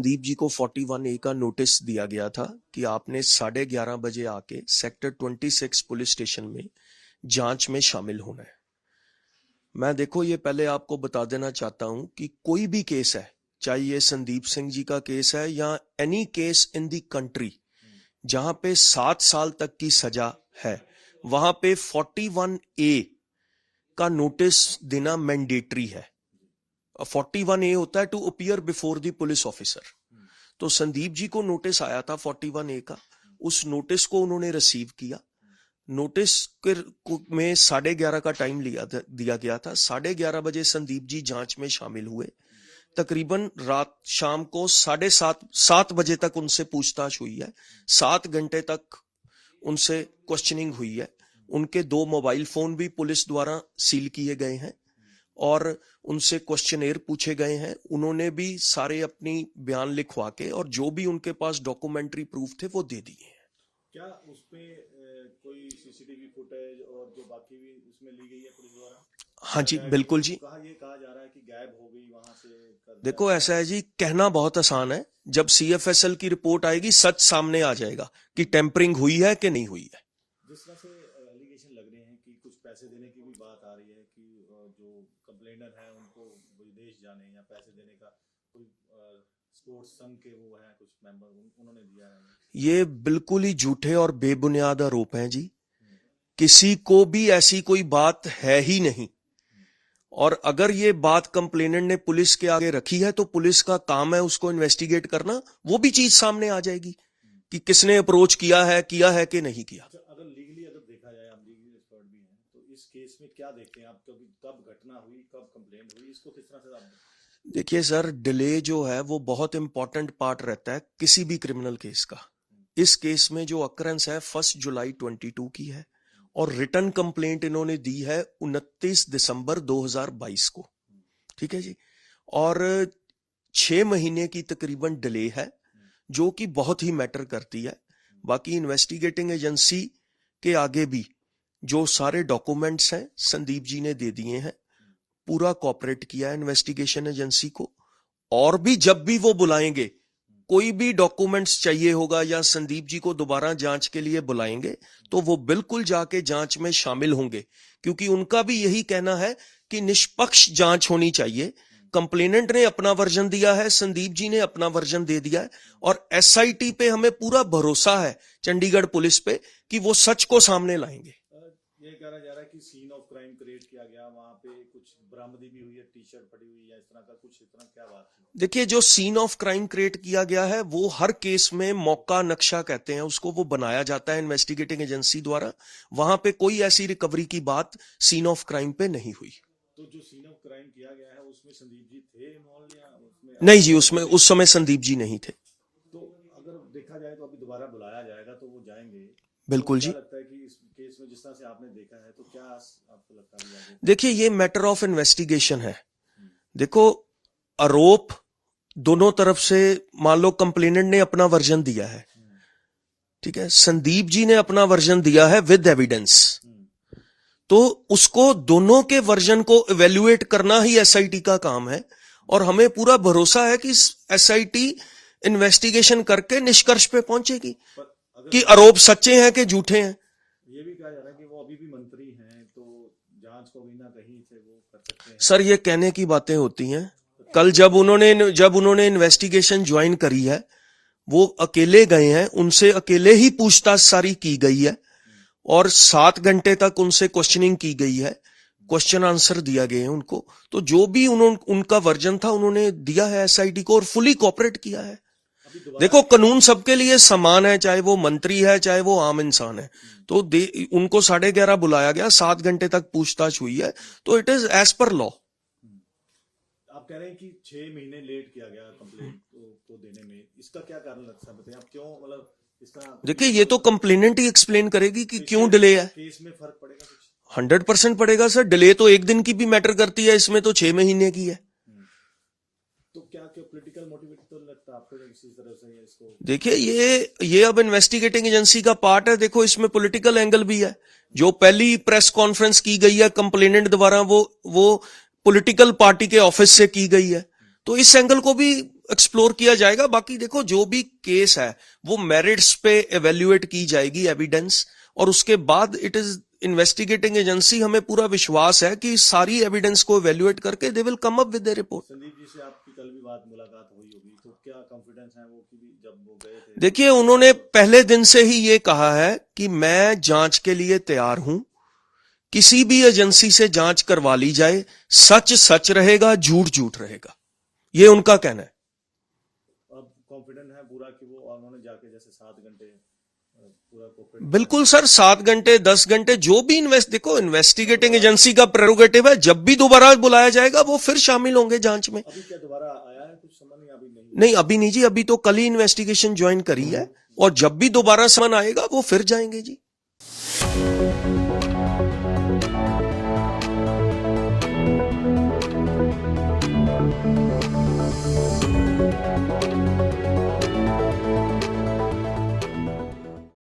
संदीप जी को 41A का notice दिया गया था कि आपने 11:30 बजे आके सेक्टर 26 पुलिस स्टेशन में जांच में शामिल होना है। मैं देखो ये पहले आपको बता देना चाहता हूं कि कोई भी केस है, चाहे ये संदीप सिंह जी का केस है या any case in the country जहां पे 7 साल तक की सजा है, वहां पे 41A का नोटिस देना मैंडेटरी है। 41A होता है to appear before the police officer. तो संदीप जी को नोटिस आया था 41A का, उस नोटिस को उन्होंने रिसीव किया। नोटिस में 11:30 का टाइम दिया गया था। 11:30 बजे संदीप जी जांच में शामिल हुए। तकरीबन रात शाम को 7:30 बजे तक उनसे पूछताछ हुई है। 7 घंटे तक उनसे क्वेश्चनिंग हुई है। उनके 2 मोबाइल फोन भी पुलिस द्वारा सील किए गए हैं और उनसे क्वेश्चनेयर पूछे गए हैं। उन्होंने भी सारे अपनी बयान लिखवा के और जो भी उनके पास डॉक्यूमेंट्री प्रूफ थे वो दे दिए हैं। क्या उसपे कोई सीसीटीवी फुटेज और जो बाकी भी उसमें ली गई है पुलिस द्वारा? हाँ जी, बिल्कुल जी। ये कहा जा रहा है कि गायब हो गई वहां से। देखो ऐसा है जी, कहना बहुत आसान है। जब CFSL की रिपोर्ट आएगी सच सामने आ जाएगा कि टेम्परिंग हुई है कि नहीं हुई है। जिस तरह से एलिगेशन लग रहे हैं कि कुछ पैसे देने की भी बात आ रही है कि जो कंप्लेनर है उनको विदेश जाने या पैसे देने का कोई स्पोर्ट्स संघ के वो है कुछ मेंबर उन्होंने दिया है। ये बिल्कुल ही झूठे और बेबुनियाद आरोप हैं जी। किसी को भी ऐसी कोई बात है ही नहीं। और अगर ये बात कंप्लेनेंट ने पुलिस के आगे रखी है तो पुलिस का काम है उसको इन्वेस्टिगेट करना। वो भी चीज सामने आ जाएगी कि किसने अप्रोच किया है कि नहीं किया। अगर लीगली अगर देखा जाए, आप लीगली एक्सपर्ट भी हैं, तो इस केस में क्या देखते हैं आप? कब घटना हुई, कब कंप्लेंट हुई, इसको किस तरह से आप? देखिए सर, डिले जो है वो बहुत इंपॉर्टेंट पार्ट रहता है किसी भी क्रिमिनल केस का। इस केस में जो अकरेंस है 1 जुलाई 22 की है और रिटर्न कंप्लेंट इन्होंने दी है 29 दिसंबर 2022 को। ठीक है जी। और 6 महीने की तकरीबन डिले है जो कि बहुत ही मैटर करती है। बाकी इन्वेस्टिगेटिंग एजेंसी के आगे भी जो सारे डॉक्यूमेंट्स हैं संदीप जी ने दे दिए हैं। पूरा कोऑपरेट किया है इन्वेस्टिगेशन एजेंसी को। और भी जब भी वो बुलाएंगे, कोई भी डॉक्यूमेंट्स चाहिए होगा या संदीप जी को दोबारा जांच के लिए बुलाएंगे तो वो बिल्कुल जाके जांच में शामिल होंगे, क्योंकि उनका भी यही कहना है कि निष्पक्ष जांच होनी चाहिए। कंप्लेनेंट ने अपना वर्जन दिया है, संदीप जी ने अपना वर्जन दे दिया है और SIT पे हमें पूरा भरोसा है, चंडीगढ़ पुलिस पे, कि वो सच को सामने लाएंगे। ये कहा जा रहा है कि सीन ऑफ क्राइम क्रिएट किया गया, वहां पे कुछ बरामदी भी हुई है, टी-शर्ट पड़ी हुई है, इस तरह का कुछ, इस तरह क्या बात है? देखिए, जो सीन ऑफ क्राइम क्रिएट किया गया है वो हर केस में मौका नक्शा कहते हैं उसको, वो बनाया जाता है इन्वेस्टिगेटिंग एजेंसी द्वारा। वहां पे कोई ऐसी रिकवरी की बात सीन ऑफ क्राइम पे नहीं हुई। तो जो सीन ऑफ क्राइम किया गया है उसमें संदीप जी थे इन्वॉल्व या उसमें? नहीं जी, उसमें उस समय संदीप जी नहीं थे। तो अगर देखा जाए तो अभी दोबारा बुलाया जाएगा तो वो जाएंगे? बिल्कुल तो जी। क्या लगता है कि इस केस में जिस तरह से आपने देखा है तो क्या आपको लगता है? देखिए, ये मैटर ऑफ इन्वेस्टिगेशन है। देखो, आरोप दोनों तरफ से, मान लो कंप्लेनेंट ने अपना वर्जन दिया है, ठीक है, संदीप जी ने अपना वर्जन दिया है विद एविडेंस, तो उसको दोनों के वर्जन को इवेल्युएट करना ही SIT का काम है। और हमें पूरा भरोसा है कि SIT इन्वेस्टिगेशन करके निष्कर्ष पे पहुंचेगी कि आरोप सच्चे हैं कि झूठे हैं। ये भी कहा जा रहा है कि वो अभी भी मंत्री हैं, तो जांच को भी ना कहीं से वो कर सकते हैं। सर, ये कहने की बातें होती हैं। कल जब उन्होंने इन्वेस्टिगेशन ज्वाइन करी है, वो अकेले गए हैं, उनसे अकेले ही पूछताछ सारी की गई है और 7 घंटे तक उनसे क्वेश्चनिंग की गई है, क्वेश्चन आंसर दिया गए हैं उनको। तो जो भी उनका वर्जन था उन्होंने दिया है SIT को और फुली कोऑपरेट किया है। देखो, कानून सबके लिए समान है, चाहे वो मंत्री है चाहे वो आम इंसान है। तो उनको 11:30 बुलाया गया, 7 घंटे तक पूछताछ हुई है, तो it is as per law. आप कह रहे हैं कि 6 महीने लेट किया गया कंप्लेंट को देने में, इसका क्या कारण लगता है? बताइए आप, क्यों, मतलब इस तरह? देखिए, ये तो कंप्लेनेंट ही एक्सप्लेन करेगी कि क्यों डिले है। केस में फर्क पड़ेगा कुछ? 100% पड़ेगा सर। डिले तो 1 दिन की भी मैटर करती है, इसमें तो 6 महीने की है। तो क्या पॉलिटिकल मोटिवेट तो लगता आपको इसी तरह से इसको? देखिए, ये अब इन्वेस्टिगेटिंग एजेंसी का पार्ट है। देखो, इसमें पॉलिटिकल एंगल भी है। जो पहली प्रेस कॉन्फ्रेंस की गई है कंप्लेनेंट द्वारा, वो पॉलिटिकल पार्टी के ऑफिस से की गई है, तो इस एंगल को भी एक्सप्लोर किया जाएगा। बाकी देखो जो भी केस है वो मेरिट्स पे एवेल्युएट की जाएगी एविडेंस, और उसके बाद इट इज इन्वेस्टिगेटिंग एजेंसी, हमें पूरा विश्वास है कि सारी एविडेंस को एवेल्युएट करके they will come up with the report. Sandeep ji से आपकी कल भी मुलाकात हुई होगी, तो क्या कॉन्फिडेंस है वो कि जब वो गए थे? देखिए उन्होंने पहले दिन से ही ये कहा है कि मैं जांच के लिए तैयार हूं, किसी भी एजेंसी से जांच करवा ली जाए, सच सच रहेगा, झूठ झूठ रहेगा, ये उनका कहना है। अब कॉन्फिडेंट है पूरा कि वो उन्होंने जाके जैसे 7 घंटे पूरा कोऑपरेट? बिल्कुल सर, 7 घंटे 10 घंटे जो भी देखो इन्वेस्टिगेटिंग एजेंसी का प्रेरोगेटिव है, जब भी दोबारा बुलाया जाएगा वो फिर शामिल होंगे जांच में। अभी क्या दोबारा आया है कुछ समझ नहीं? अभी नहीं? नहीं अभी नहीं जी, अभी तो कल ही इन्वेस्टिगेशन ज्वाइन करी है, और जब भी दोबारा समन आएगा वो फिर जाएंगे जी।